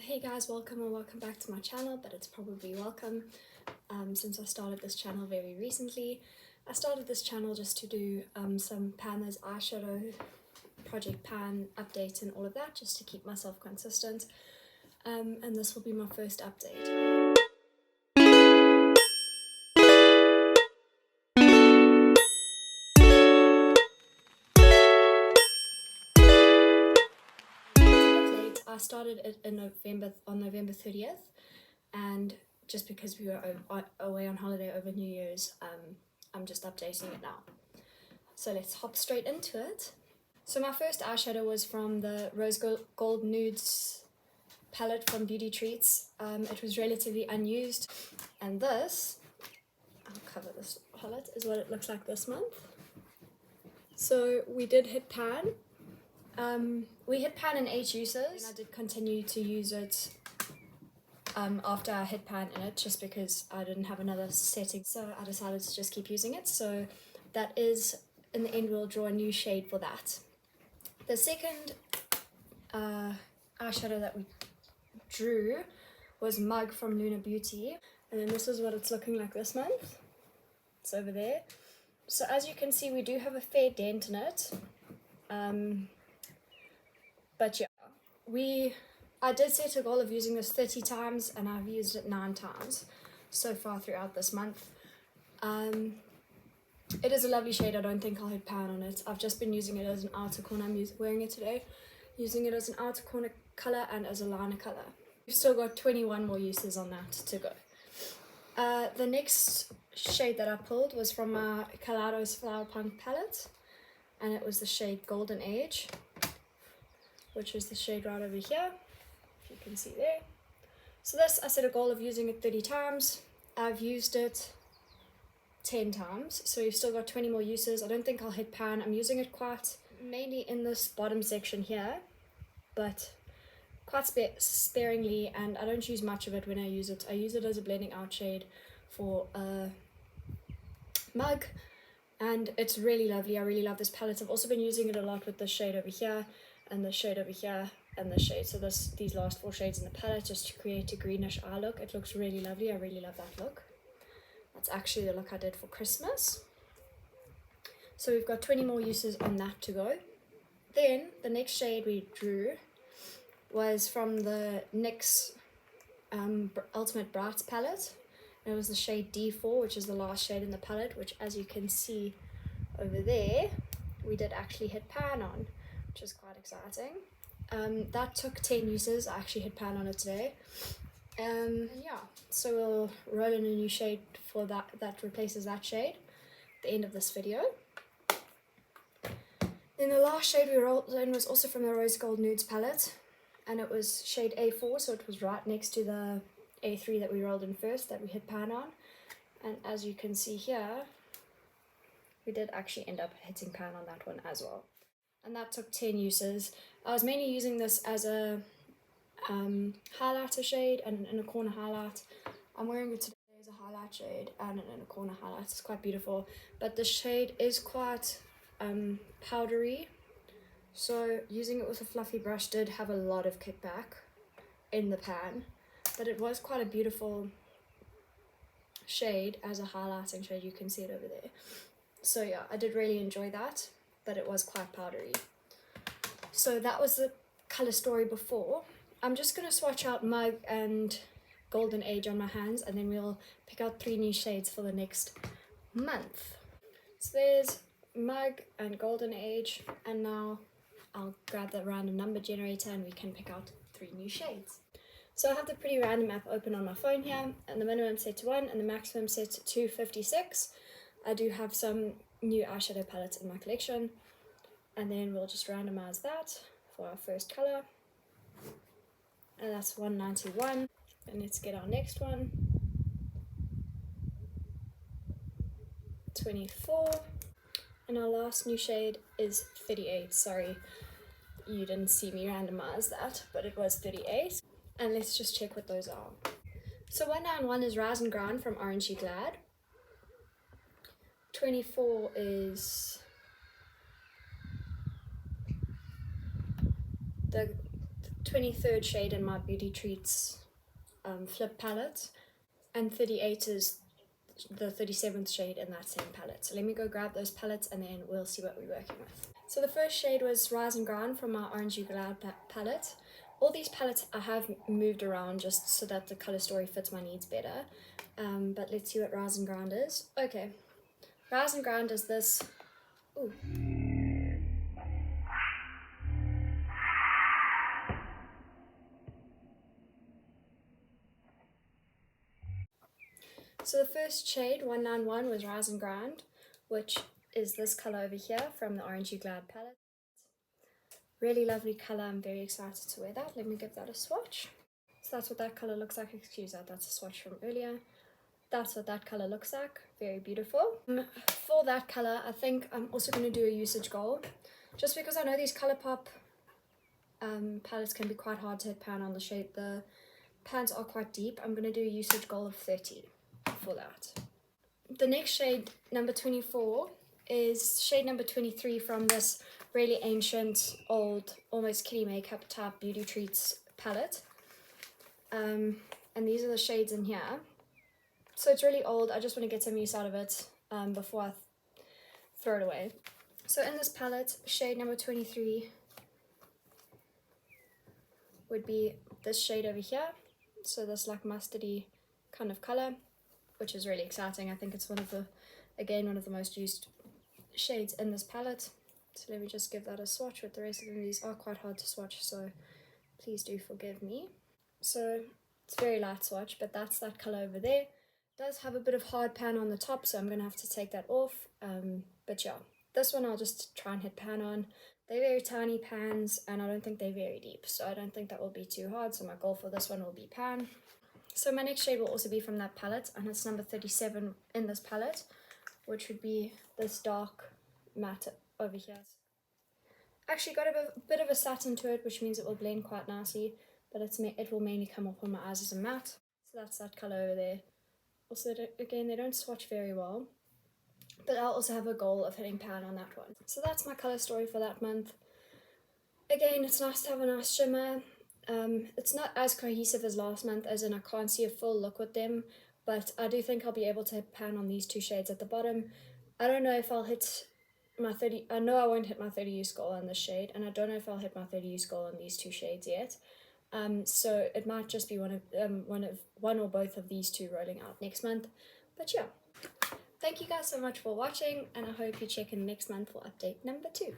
Hey guys, welcome or welcome back to my channel, but it's probably welcome since I started this channel very recently. I started this channel just to do some Pan's eyeshadow project pan updates and all of that, just to keep myself consistent, and this will be my first update. I started it in on November 30th, and just because we were away on holiday over New Year's, I'm just updating it now. So let's hop straight into it. So my first eyeshadow was from the Rose Gold Nudes palette from Beauty Treats. It was relatively unused, and this, I'll cover this palette, is what it looks like this month. So we did hit pan. We hit pan in 8 uses, and I did continue to use it after I hit pan in it, just because I didn't have another setting, so I decided to just keep using it. So that is, in the end, we'll draw a new shade for that. The second eyeshadow that we drew was Mug from Lunar Beauty, and then this is what it's looking like this month. It's over there. So as you can see, we do have a fair dent in it. But yeah, I did set a goal of using this 30 times, and I've used it 9 times so far throughout this month. It is a lovely shade. I don't think I'll hit pan on it. I've just been using it as an outer corner. I'm wearing it today, using it as an outer corner colour and as a liner colour. We've still got 21 more uses on that to go. The next shade that I pulled was from my Kaleidos Flower Punk palette, and it was the shade Golden Age, which is the shade right over here, if you can see there. So this, I set a goal of using it 30 times. I've used it 10 times, so we've still got 20 more uses. I don't think I'll hit pan. I'm using it quite mainly in this bottom section here, but quite sparingly, and I don't use much of it when I use it. I use it as a blending out shade for a mug, and it's really lovely. I really love this palette. I've also been using it a lot with this shade over here, and the shade over here, and the shade. So these last 4 shades in the palette, just to create a greenish eye look. It looks really lovely. I really love that look. That's actually the look I did for Christmas. So we've got 20 more uses on that to go. Then the next shade we drew was from the NYX Ultimate Brights palette. And it was the shade D4, which is the last shade in the palette, which, as you can see over there, we did actually hit pan on, which is quite exciting. That took 10 uses. I actually hit pan on it today. And yeah, so we'll roll in a new shade for that replaces that shade at the end of this video. Then the last shade we rolled in was also from the Rose Gold Nudes palette, and it was shade A4, so it was right next to the A3 that we rolled in first, that we hit pan on. And as you can see here, we did actually end up hitting pan on that one as well. And that took 10 uses. I was mainly using this as a highlighter shade and in a corner highlight. I'm wearing it today as a highlight shade and in a corner highlight. It's quite beautiful, but the shade is quite powdery, so using it with a fluffy brush did have a lot of kickback in the pan, but it was quite a beautiful shade as a highlighting shade. You can see it over there. So yeah, I did really enjoy that, but it was quite powdery. So that was the color story before. I'm just going to swatch out Mug and Golden Age on my hands, and then we'll pick out 3 new shades for the next month. So there's Mug and Golden Age, and now I'll grab the random number generator and we can pick out 3 new shades. So I have the Pretty Random app open on my phone here, and the minimum set to 1 and the maximum set to 256. I do have some new eyeshadow palettes in my collection, and then we'll just randomize that for our first color, and that's 191. And let's get our next one, 24, and our last new shade is 38. Sorry you didn't see me randomize that, but it was 38. And let's just check what those are. So 191 is Rise and Grind from Orange You Glad. 24 is 23rd shade in my Beauty Treats flip palette, and 38 is the 37th shade in that same palette. So let me go grab those palettes and then we'll see what we're working with. So the first shade was Rise and Grind from my Orange You Glad palette. All these palettes I have moved around just so that the color story fits my needs better. But let's see what Rise and Grind is. Okay, Rise and Grind is this. Ooh. So the first shade, 191, was Rise and Grind, which is this color over here from the Orange You Glad palette. Really lovely color. I'm very excited to wear that. Let me give that a swatch. So that's what that color looks like. Excuse that, that's a swatch from earlier. That's what that color looks like. Very beautiful. For that color, I think I'm also going to do a usage goal. Just because I know these Colourpop palettes can be quite hard to hit pan on the shade. The pans are quite deep. I'm going to do a usage goal of 30 for that. The next shade, number 24, is shade number 23 from this really ancient, old, almost kitty makeup type Beauty Treats palette. And these are the shades in here. So it's really old. I just want to get some use out of it before I throw it away. So in this palette, shade number 23 would be this shade over here. So this like mustardy kind of color, which is really exciting. I think it's one of the, again, one of the most used shades in this palette. So let me just give that a swatch with the rest of them. These are quite hard to swatch, so please do forgive me. So it's a very light swatch, but that's that color over there. It does have a bit of hard pan on the top, so I'm going to have to take that off. But yeah, this one I'll just try and hit pan on. They're very tiny pans, and I don't think they're very deep, so I don't think that will be too hard. So my goal for this one will be pan. So my next shade will also be from that palette, and it's number 37 in this palette, which would be this dark matte over here. Actually got a bit of a satin to it, which means it will blend quite nicely, but it will mainly come off on my eyes as a matte. So that's that color over there. Also, again, they don't swatch very well, but I'll also have a goal of hitting pan on that one. So that's my color story for that month. Again, it's nice to have a nice shimmer. It's not as cohesive as last month, as in I can't see a full look with them, but I do think I'll be able to hit pan on these two shades at the bottom. I don't know if I'll hit my 30, I know I won't hit my 30 use goal on this shade, and I don't know if I'll hit my 30 use goal on these two shades yet. So it might just be one or both of these two rolling out next month. But yeah, thank you guys so much for watching, and I hope you check in next month for update number 2.